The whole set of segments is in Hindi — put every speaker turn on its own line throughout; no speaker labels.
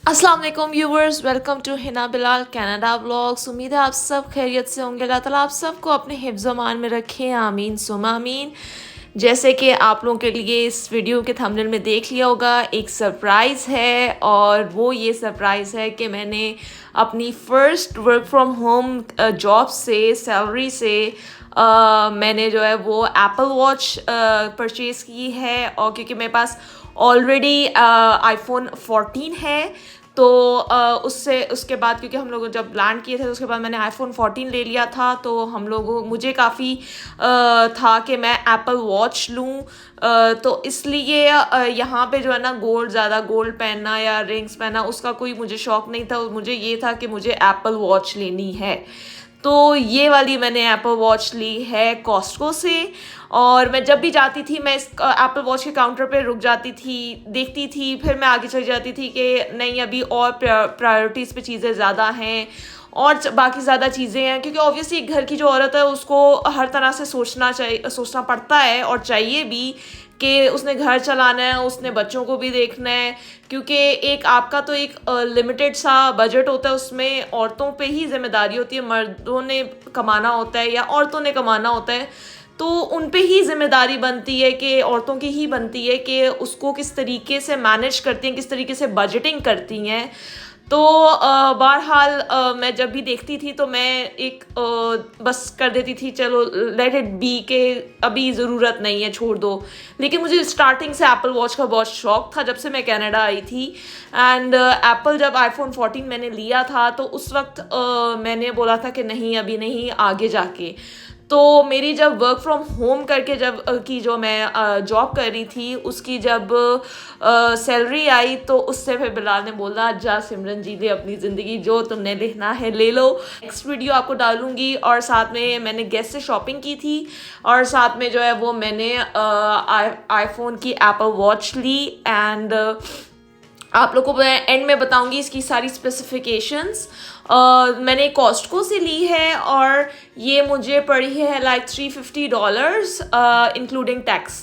अस्सलाम वालेकुम viewers, welcome to Hina Bilal Canada vlogs. उम्मीद है आप सब खैरियत से होंगे। अल्लाह ताला आप सबको अपने हिफ्ज़ अमान में रखें, आमीन सुमा आमीन। जैसे कि आप लोगों के लिए इस वीडियो के थंबनेल में देख लिया होगा, एक सरप्राइज़ है और वो ये सरप्राइज़ है कि मैंने अपनी first work from home job से सैलरी से मैंने जो है वो एप्पल वॉच परचेज़ की है। और क्योंकि मेरे पास ऑलरेडी आईफोन 14 है, तो उससे उसके बाद क्योंकि हम लोग जब लैंड किए थे तो उसके बाद मैंने आईफोन 14 ले लिया था, तो हम लोगों मुझे काफ़ी था कि मैं एप्पल वॉच लूँ। तो इसलिए यहाँ पे जो है ना ज़्यादा गोल्ड पहनना या रिंग्स पहनना उसका कोई मुझे शौक़ नहीं था। मुझे ये था कि मुझे एप्पल वॉच लेनी है, तो ये वाली मैंने एप्पल वॉच ली है कॉस्टको से। और मैं जब भी जाती थी मैं इस एप्पल वॉच के काउंटर पे रुक जाती थी, देखती थी, फिर मैं आगे चली जाती थी कि नहीं अभी और प्रायोरिटीज़ पे चीज़ें ज़्यादा हैं और बाकी ज़्यादा चीज़ें हैं, क्योंकि ऑब्वियसली घर की जो औरत है उसको हर तरह से सोचना पड़ता है और चाहिए भी कि उसने घर चलाना है, उसने बच्चों को भी देखना है। क्योंकि एक आपका तो एक लिमिटेड सा बजट होता है, उसमें औरतों पे ही जिम्मेदारी होती है, मर्दों ने कमाना होता है या औरतों ने कमाना होता है, तो उन पे ही जिम्मेदारी बनती है कि औरतों की ही बनती है कि उसको किस तरीके से मैनेज करती हैं, किस तरीके से बजटिंग करती हैं। तो बहरहाल मैं जब भी देखती थी तो मैं एक बस कर देती थी, चलो लेट इट बी के अभी ज़रूरत नहीं है, छोड़ दो। लेकिन मुझे स्टार्टिंग से एप्पल वॉच का बहुत शौक था जब से मैं कनाडा आई थी। एंड एप्पल जब आईफोन 14 मैंने लिया था तो उस वक्त मैंने बोला था कि नहीं अभी नहीं, आगे जाके। तो मेरी जब वर्क फ्रॉम होम करके जब की जो मैं जॉब कर रही थी उसकी जब सैलरी आई तो उससे फिर बिलाल ने बोला जा सिमरन जी ले अपनी ज़िंदगी, जो तुमने लेना है ले लो। नेक्स्ट वीडियो आपको डालूंगी। और साथ में मैंने गेस्ट से शॉपिंग की थी और साथ में जो है वो मैंने आईफोन की एप्पल वॉच ली। एंड आप लोगों को मैं एंड में बताऊंगी इसकी सारी स्पेसिफिकेशंस। मैंने कॉस्टको से ली है और ये मुझे पड़ी है लाइक $350 इंक्लूडिंग टैक्स।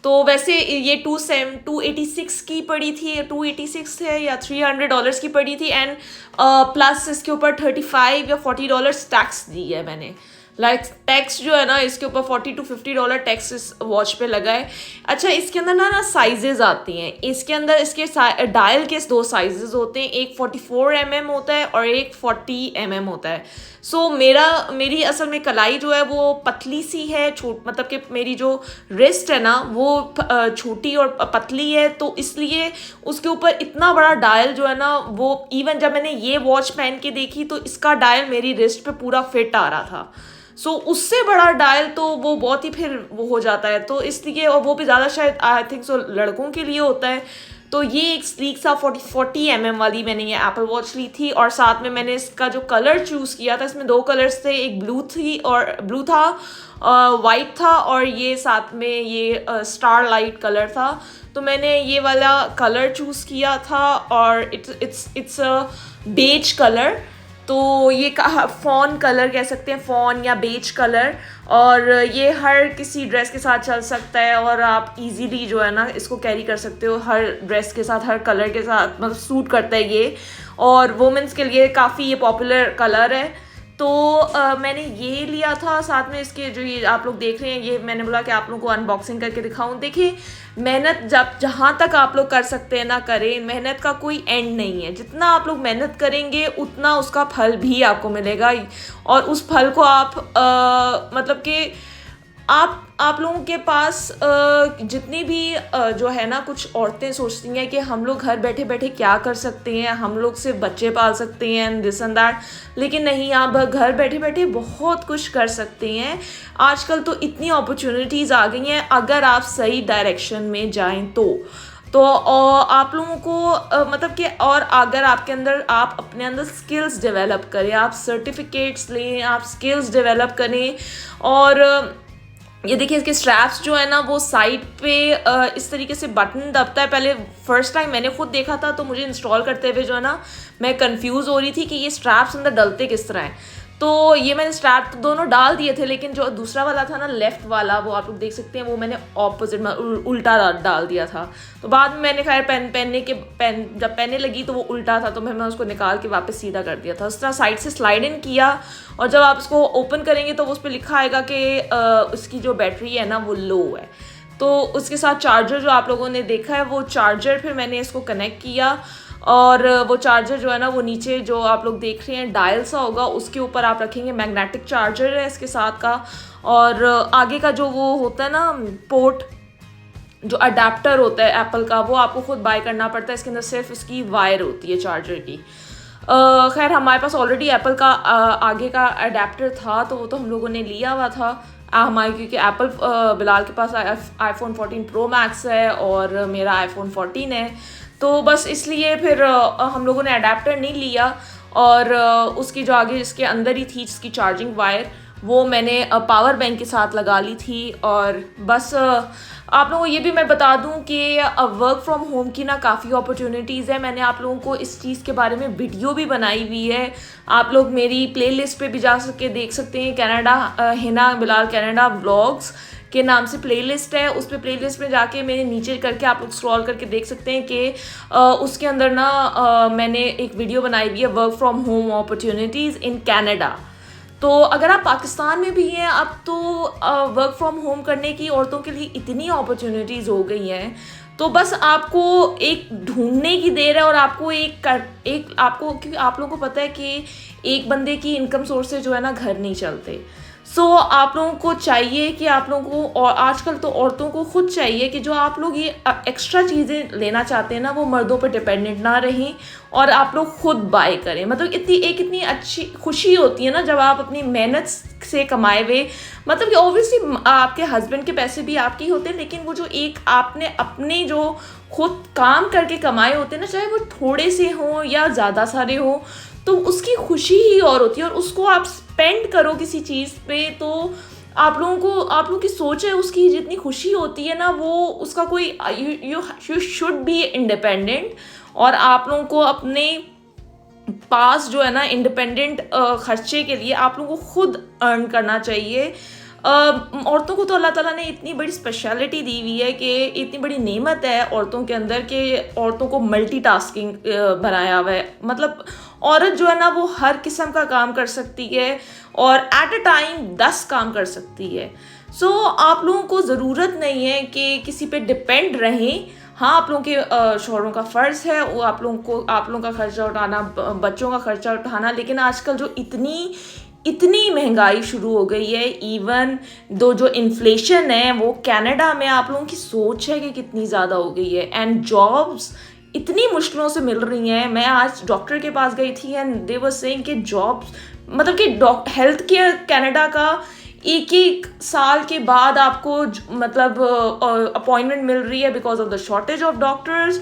तो वैसे ये 286 की पड़ी थी, 286 है या $300 की पड़ी थी। एंड प्लस इसके ऊपर 35 या $40 टैक्स दी है मैंने। लाइक टैक्स जो है ना इसके ऊपर $40 to $50 टैक्स इस वॉच पे लगा है। अच्छा, इसके अंदर ना साइजेस आती हैं। इसके अंदर इसके डायल के दो साइजेस होते हैं, एक 44 mm होता है और एक 40 mm होता है। सो मेरी असल में कलाई जो है वो पतली सी है, मतलब कि मेरी जो रिस्ट है ना वो छोटी और पतली है, तो इसलिए उसके ऊपर इतना बड़ा डायल जो है ना वो इवन जब मैंने ये वॉच पहन के देखी तो इसका डायल मेरी रिस्ट पे पूरा फिट आ रहा था। सो उससे बड़ा डायल तो वो बहुत ही फिर वो हो जाता है, तो इसलिए, और वो भी ज़्यादा शायद आई थिंक सो लड़कों के लिए होता है। तो ये एक स्लीक सा 40 mm वाली मैंने ये एप्पल वॉच ली थी। और साथ में मैंने इसका जो कलर चूज़ किया था, इसमें दो कलर्स थे, एक ब्लू था, वाइट था, और ये साथ में ये स्टार लाइट कलर था। तो मैंने ये वाला कलर चूज़ किया था और इट्स अ बेज कलर। तो ये फॉन कलर कह सकते हैं, फॉन या बेज कलर। और ये हर किसी ड्रेस के साथ चल सकता है और आप इजीली जो है ना इसको कैरी कर सकते हो हर ड्रेस के साथ, हर कलर के साथ, मतलब सूट करता है ये। और वुमेंस के लिए काफ़ी ये पॉपुलर कलर है। तो मैंने ये लिया था। साथ में इसके जो ये आप लोग देख रहे हैं, ये मैंने बोला कि आप लोगों को अनबॉक्सिंग करके दिखाऊं। देखिए, मेहनत जहाँ तक आप लोग कर सकते हैं ना करें, मेहनत का कोई एंड नहीं है। जितना आप लोग मेहनत करेंगे उतना उसका फल भी आपको मिलेगा। और उस फल को आप मतलब कि आप लोगों के पास जितनी भी जो है ना, कुछ औरतें सोचती हैं कि हम लोग घर बैठे बैठे क्या कर सकते हैं, हम लोग सिर्फ बच्चे पाल सकते हैं, दिस एंड दैट। लेकिन नहीं, आप घर बैठे बैठे बहुत कुछ कर सकते हैं। आजकल तो इतनी अपॉर्चुनिटीज़ आ गई हैं अगर आप सही डायरेक्शन में जाएं तो आप लोगों को मतलब कि, और अगर आप अपने अंदर स्किल्स डेवलप करें, आप सर्टिफिकेट्स लें, आप स्किल्स डेवलप करें। और ये देखिए, इसके स्ट्रैप्स जो है ना वो साइड पे इस तरीके से बटन दबता है। पहले फर्स्ट टाइम मैंने खुद देखा था तो मुझे इंस्टॉल करते हुए जो है ना मैं कंफ्यूज हो रही थी कि ये स्ट्रैप्स अंदर डलते किस तरह हैं। तो ये मैंने स्ट्रैप तो दोनों डाल दिए थे, लेकिन जो दूसरा वाला था ना लेफ़्ट वाला, वो आप लोग देख सकते हैं, वो मैंने ऑपोजिट में उल्टा डाल दिया था। तो बाद में मैंने खैर जब पहनने लगी तो वो उल्टा था, तो मैं उसको निकाल के वापस सीधा कर दिया था। उस तरह साइड से स्लाइड इन किया, और जब आप इसको ओपन करेंगे तो उस पर लिखा आएगा कि उसकी जो बैटरी है ना वो लो है। तो उसके साथ चार्जर जो आप लोगों ने देखा है, वो चार्जर फिर मैंने इसको कनेक्ट किया, और वो चार्जर जो है ना वो नीचे जो आप लोग देख रहे हैं डायल सा होगा, उसके ऊपर आप रखेंगे। मैग्नेटिक चार्जर है इसके साथ का, और आगे का जो वो होता है ना पोर्ट, जो अडेप्टर होता है एप्पल का, वो आपको खुद बाय करना पड़ता है। इसके अंदर सिर्फ इसकी वायर होती है चार्जर की। खैर हमारे पास ऑलरेडी एप्पल का आगे का अडेप्टर था, तो वो तो हम लोगों ने लिया हुआ था हमारे, क्योंकि एप्पल बिलाल के पास iPhone 14 Pro Max है और मेरा iPhone 14 है, तो बस इसलिए फिर हम लोगों ने अडेप्टर नहीं लिया। और उसकी जो आगे इसके अंदर ही थी जिसकी चार्जिंग वायर, वो मैंने पावर बैंक के साथ लगा ली थी। और बस आप लोगों को ये भी मैं बता दूं कि वर्क फ्रॉम होम की ना काफ़ी अपॉर्चुनिटीज़ है। मैंने आप लोगों को इस चीज़ के बारे में वीडियो भी बनाई हुई है, आप लोग मेरी प्लेलिस्ट पे भी जा सके देख सकते हैं। Canada Hina Bilal Canada vlogs के नाम से प्लेलिस्ट है, उस पर प्लेलिस्ट में जाके मेरे नीचे करके आप लोग स्क्रॉल करके देख सकते हैं कि उसके अंदर ना मैंने एक वीडियो बनाई हुई है work from home opportunities in Canada. तो अगर आप पाकिस्तान में भी हैं अब, तो वर्क फ्रॉम होम करने की औरतों के लिए इतनी अपॉर्चुनिटीज़ हो गई हैं, तो बस आपको एक ढूंढने की देर है। और आपको आपको, क्योंकि आप लोगों को पता है कि एक बंदे की इनकम सोर्स से जो है ना घर नहीं चलते। सो आप लोगों को चाहिए कि आप लोगों को, और आजकल तो औरतों को खुद चाहिए कि जो आप लोग ये एक्स्ट्रा चीज़ें लेना चाहते हैं ना, वो मर्दों पर डिपेंडेंट ना रहें और आप लोग खुद बाय करें। मतलब इतनी अच्छी खुशी होती है ना जब आप अपनी मेहनत से कमाए हुए, मतलब कि ऑब्वियसली आपके हस्बैंड के पैसे भी आपके ही होते हैं, लेकिन वो जो एक आपने अपने जो खुद काम करके कमाए होते हैं ना, चाहे वो थोड़े से हों या ज़्यादा सारे हों, तो उसकी खुशी ही और होती है। और उसको आप स्पेंड करो किसी चीज़ पे, तो आप लोगों की सोच है, उसकी जितनी खुशी होती है ना, वो उसका कोई यू शुड बी इंडिपेंडेंट। और आप लोगों को अपने पास जो है ना इंडिपेंडेंट खर्चे के लिए आप लोगों को खुद अर्न करना चाहिए। औरतों को तो अल्लाह ताला ने इतनी बड़ी स्पेशलिटी दी हुई है कि इतनी बड़ी नेमत है औरतों के अंदर कि औरतों को मल्टीटास्किंग बनाया हुआ है। मतलब औरत जो है ना वो हर किस्म का काम कर सकती है और एट अ टाइम 10 काम कर सकती है। सो आप लोगों को ज़रूरत नहीं है कि किसी पे डिपेंड रहें। हाँ, आप लोगों के शौहरों का फ़र्ज़ है वो आप लोगों का खर्चा उठाना, बच्चों का खर्चा उठाना, लेकिन आजकल जो इतनी महंगाई शुरू हो गई है, इवन जो इन्फ्लेशन है वो कनाडा में आप लोगों की सोच है कि कितनी ज़्यादा हो गई है। एंड जॉब्स इतनी मुश्किलों से मिल रही हैं। मैं आज डॉक्टर के पास गई थी एंड दे वर सेइंग कि जॉब्स, मतलब कि हेल्थ केयर कनाडा का एक साल के बाद आपको मतलब अपॉइंटमेंट मिल रही है because of the shortage of doctors.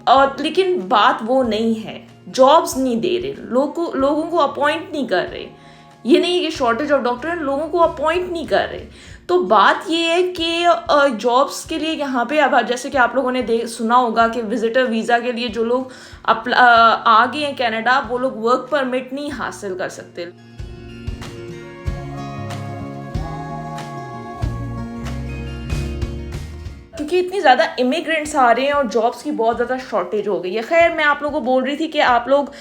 और लेकिन बात वो नहीं है, जॉब्स नहीं दे रहे, लोगों को अपॉइंट नहीं कर रहे। ये नहीं है कि शॉर्टेज ऑफ डॉक्टर, लोगों को अपॉइंट नहीं कर रहे। तो बात ये है कि जॉब्स के लिए यहाँ पे अब जैसे कि आप लोगों ने सुना होगा कि विजिटर वीज़ा के लिए जो लोग आ गए हैं कनाडा, वो लोग वर्क परमिट नहीं हासिल कर सकते, क्योंकि इतनी ज़्यादा इमिग्रेंट्स आ रहे हैं और जॉब्स की बहुत ज़्यादा शॉर्टेज हो गई है। खैर, मैं आप लोगों को बोल रही थी कि आप लोग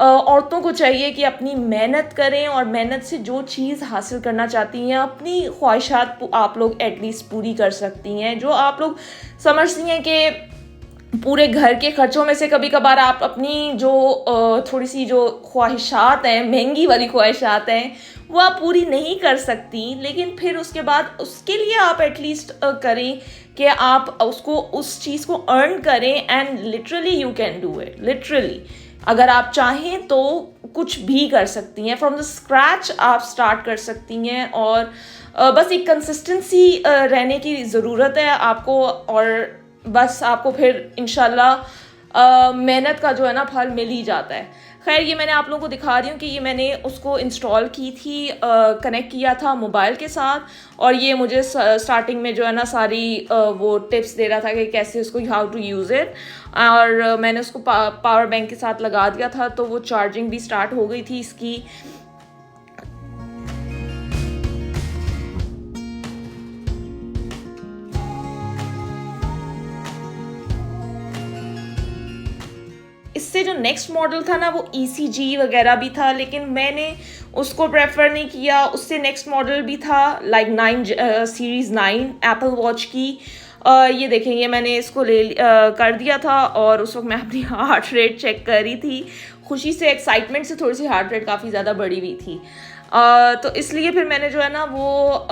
औरतों को चाहिए कि अपनी मेहनत करें और मेहनत से जो चीज़ हासिल करना चाहती हैं, अपनी ख्वाहिशात आप लोग एटलीस्ट पूरी कर सकती हैं। जो आप लोग समझती हैं कि पूरे घर के खर्चों में से कभी कभार आप अपनी जो थोड़ी सी जो ख्वाहिशात हैं, महंगी वाली ख्वाहिशात हैं, वो आप पूरी नहीं कर सकती, लेकिन फिर उसके बाद उसके लिए आप एटलीस्ट करें कि आप उस चीज़ को अर्न करें। And literally you can do it, literally अगर आप चाहें तो कुछ भी कर सकती हैं, फ्रॉम द स्क्रैच आप स्टार्ट कर सकती हैं। और बस एक कंसिस्टेंसी रहने की ज़रूरत है आपको, और बस आपको फिर इंशाल्लाह मेहनत का जो है ना फल मिल ही जाता है। खैर, ये मैंने आप लोगों को दिखा रही हूँ कि ये मैंने उसको इंस्टॉल की थी, कनेक्ट किया था मोबाइल के साथ, और ये मुझे स्टार्टिंग में जो है ना सारी वो टिप्स दे रहा था कि कैसे उसको हाउ टू यूज़ इट। और मैंने उसको पावर बैंक के साथ लगा दिया था, तो वो चार्जिंग भी स्टार्ट हो गई थी इसकी। नेक्स्ट मॉडल था ना वो ECG वगैरह भी था, लेकिन मैंने उसको प्रेफर नहीं किया। उससे नेक्स्ट मॉडल भी था लाइक 9 सीरीज़ 9 एप्पल वॉच की। ये देखें, ये मैंने इसको कर दिया था और उस वक्त मैं अपनी हार्ट रेट चेक कर रही थी, खुशी से, एक्साइटमेंट से थोड़ी सी हार्ट रेट काफ़ी ज़्यादा बढ़ी हुई थी। तो इसलिए फिर मैंने जो है ना वो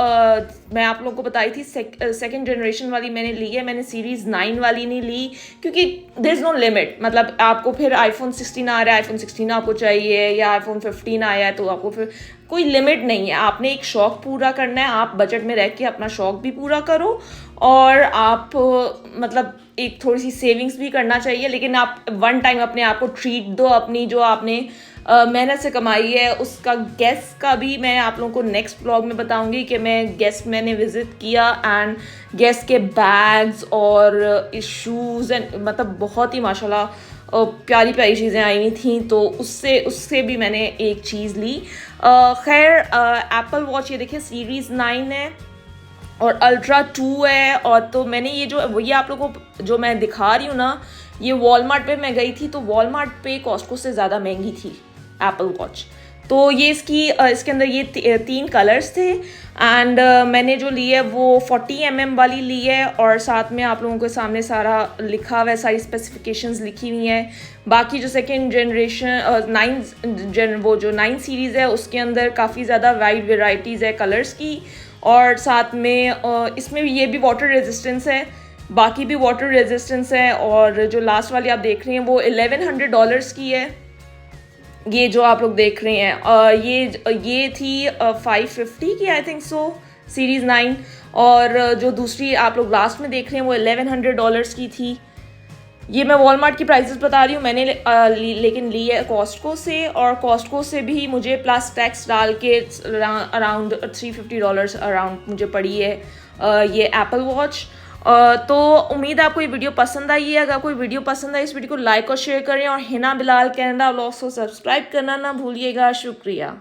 मैं आप लोगों को बताई थी सेकंड जनरेशन वाली मैंने ली है। मैंने सीरीज़ 9 वाली नहीं ली क्योंकि देयर इज़ नो लिमिट। मतलब आपको फिर आईफोन 16 आ रहा है, आईफोन 16 आपको चाहिए, या आईफोन 15 आया है, तो आपको फिर कोई लिमिट नहीं है। आपने एक शौक़ पूरा करना है, आप बजट में रह के अपना शौक़ भी पूरा करो और आप मतलब एक थोड़ी सी सेविंग्स भी करना चाहिए, लेकिन आप वन टाइम अपने आप को ट्रीट दो। अपनी जो आपने मेहनत से कमाई है उसका गेस्ट का भी मैं आप लोगों को नेक्स्ट ब्लॉग में बताऊंगी कि मैं गेस्ट मैंने विज़िट किया एंड गेस्ट के बैग्स और शूज़ एंड मतलब बहुत ही माशाल्लाह प्यारी प्यारी चीज़ें आई हुई थी, तो उससे भी मैंने एक चीज़ ली। खैर एप्पल वॉच ये देखिए सीरीज़ 9 है और अल्ट्रा 2 है। और तो मैंने ये आप लोगों को जो मैं दिखा रही हूँ ना, ये वॉलमार्ट पे मैं गई थी, तो वॉलमार्ट पे कॉस्टको से ज़्यादा महंगी थी एप्पल वॉच। तो ये इसके अंदर ये 3 कलर्स थे एंड मैंने जो ली है वो 40 mm वाली ली है और साथ में आप लोगों के सामने सारा लिखा हुआ है, सारी स्पेसिफिकेशंस लिखी हुई हैं। बाकी जो सेकेंड जनरेशन वो जो 9 सीरीज़ है उसके अंदर काफ़ी ज़्यादा वाइड वेराइटीज़ है कलर्स की, और साथ में इसमें ये भी वाटर रेजिस्टेंस है, बाकी भी वाटर रेजिस्टेंस है। और जो लास्ट वाली आप देख रहे हैं वो $1100 की है, ये जो आप लोग देख रहे हैं। ये थी 550 की आई थिंक सो सीरीज़ 9, और जो दूसरी आप लोग लास्ट में देख रहे हैं वो $1100 की थी। ये मैं वॉलमार्ट की प्राइसेस बता रही हूँ, मैंने लेकिन ली है कॉस्टको से, और कॉस्टको से भी मुझे प्लस टैक्स डाल के अराउंड $350 अराउंड मुझे पड़ी है ये एप्पल वॉच। तो उम्मीद है आपको ये वीडियो पसंद आई है। अगर कोई वीडियो पसंद आई इस वीडियो को लाइक और शेयर करें, और हिना बिलाल कनाडा व्लॉग्स को सब्सक्राइब करना ना भूलिएगा। शुक्रिया।